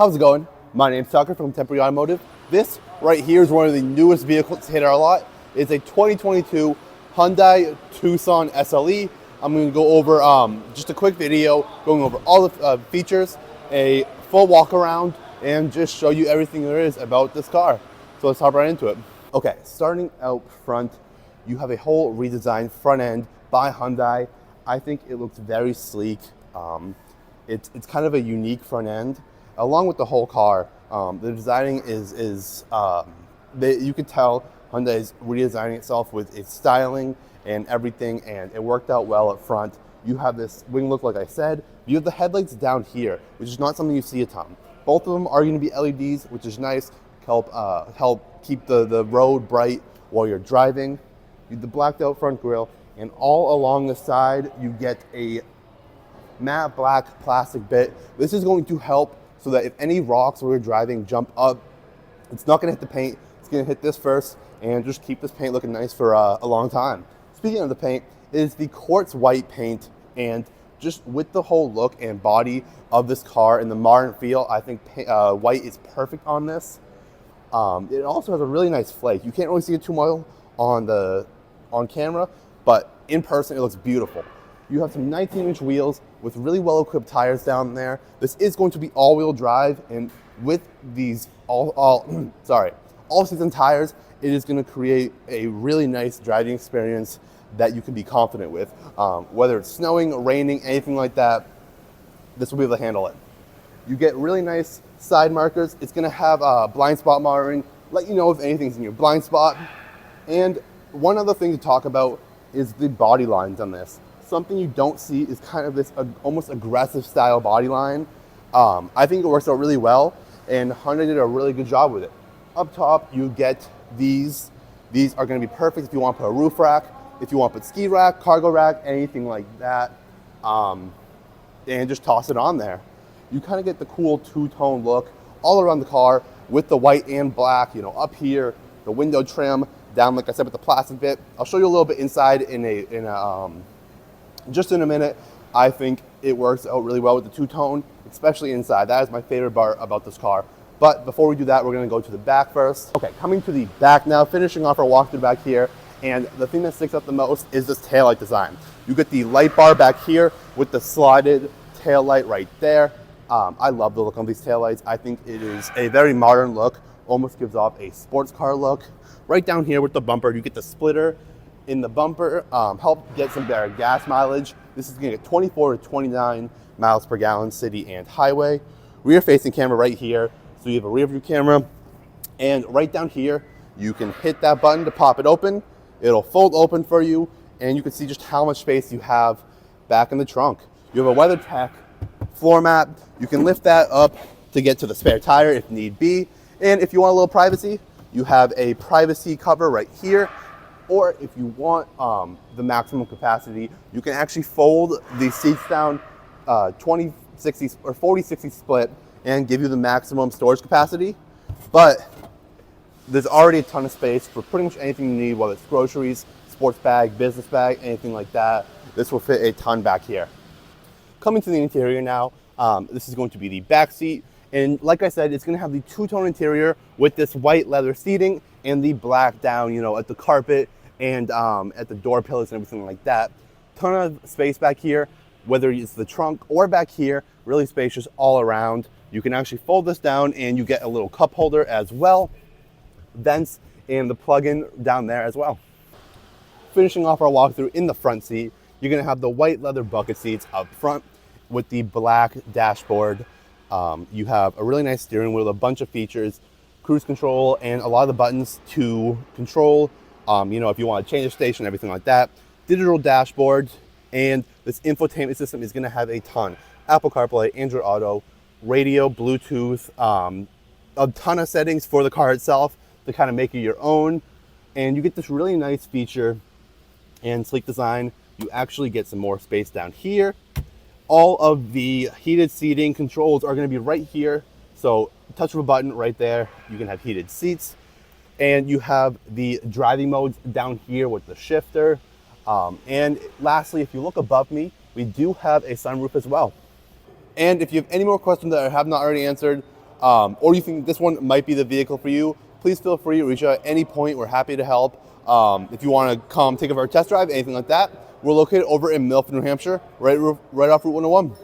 How's it going? My name's Tucker from Contemporary Automotive. This right here is one of the newest vehicles to hit our lot. It's a 2022 Hyundai Tucson SLE. I'm going to go over just a quick video going over all the features, a full walk around, and just show you everything there is about this car. So let's hop right into it. Okay, starting out front, you have a whole redesigned front end by Hyundai. I think it looks very sleek. It's kind of a unique front end, along with the whole car. The designing you can tell Hyundai is redesigning itself with its styling and everything, and it worked out well up front. You have this wing look, like I said. You have the headlights down here, which is not something you see a ton. Both of them are going to be LEDs, which is nice. Help keep the road bright while you're driving. You have the blacked out front grille, and all along the side you get a matte black plastic bit. This is going to help so that if any rocks where you're driving jump up, it's not going to hit the paint. It's going to hit this first and just keep this paint looking nice for a long time. Speaking of the paint, it is the quartz white paint, and just with the whole look and body of this car and the modern feel, I think white is perfect on this. It also has a really nice flake. You can't really see it too well on camera, but in person it looks beautiful. You have some 19-inch wheels with really well-equipped tires down there. This is going to be all-wheel drive, and with these all-season tires, it is going to create a really nice driving experience that you can be confident with. Whether it's snowing, raining, anything like that, this will be able to handle it. You get really nice side markers. It's going to have blind spot monitoring, let you know if anything's in your blind spot. And one other thing to talk about is the body lines on this. Something you don't see is kind of this almost aggressive style body line. I think it works out really well, and Hyundai did a really good job with it. Up top, you get these. These are going to be perfect if you want to put a roof rack, if you want to put ski rack, cargo rack, anything like that, and just toss it on there. You kind of get the cool two-tone look all around the car with the white and black, up here, the window trim, down, like I said, with the plastic bit. I'll show you a little bit inside just in a minute. I think it works out really well with the two-tone, especially inside. That is my favorite part about this car. But before we do that, we're going to go to the back first. Okay, coming to the back now, finishing off our walkthrough back here. And the thing that sticks out the most is this taillight design. You get the light bar back here with the slotted taillight right there. I love the look on these taillights. I think it is a very modern look, almost gives off a sports car look. Right down here with the bumper, you get the splitter in the bumper, help get some better gas mileage. This is going to get 24 to 29 miles per gallon city and highway. Rear facing camera right here. So you have a rear view camera, and right down here, you can hit that button to pop it open. It'll fold open for you, and you can see just how much space you have back in the trunk. You have a WeatherTech floor mat. You can lift that up to get to the spare tire if need be. And if you want a little privacy, you have a privacy cover right here. Or if you want the maximum capacity, you can actually fold the seats down 20-60 or 40-60 split and give you the maximum storage capacity. But there's already a ton of space for pretty much anything you need, whether it's groceries, sports bag, business bag, anything like that. This will fit a ton back here. Coming to the interior now, this is going to be the back seat. And like I said, it's going to have the two-tone interior with this white leather seating and the black down, at the carpet and at the door pillars and everything like that. Ton of space back here, whether it's the trunk or back here, really spacious all around. You can actually fold this down and you get a little cup holder as well. Vents and the plug-in down there as well. Finishing off our walkthrough in the front seat, you're going to have the white leather bucket seats up front with the black dashboard. You have a really nice steering wheel, a bunch of features, cruise control, and a lot of the buttons to control, if you want to change the station, everything like that. Digital dashboard, and this infotainment system is going to have a ton. Apple CarPlay, Android Auto, radio, Bluetooth, a ton of settings for the car itself to kind of make it your own. And you get this really nice feature and sleek design. You actually get some more space down here. All of the heated seating controls are going to be right here. So touch of a button right there, you can have heated seats. And you have the driving modes down here with the shifter. And lastly, if you look above me, we do have a sunroof as well. And if you have any more questions that I have not already answered, or you think this one might be the vehicle for you, please feel free to reach out at any point. We're happy to help. If you want to come take our test drive, anything like that, we're located over in Milford, New Hampshire, right off Route 101.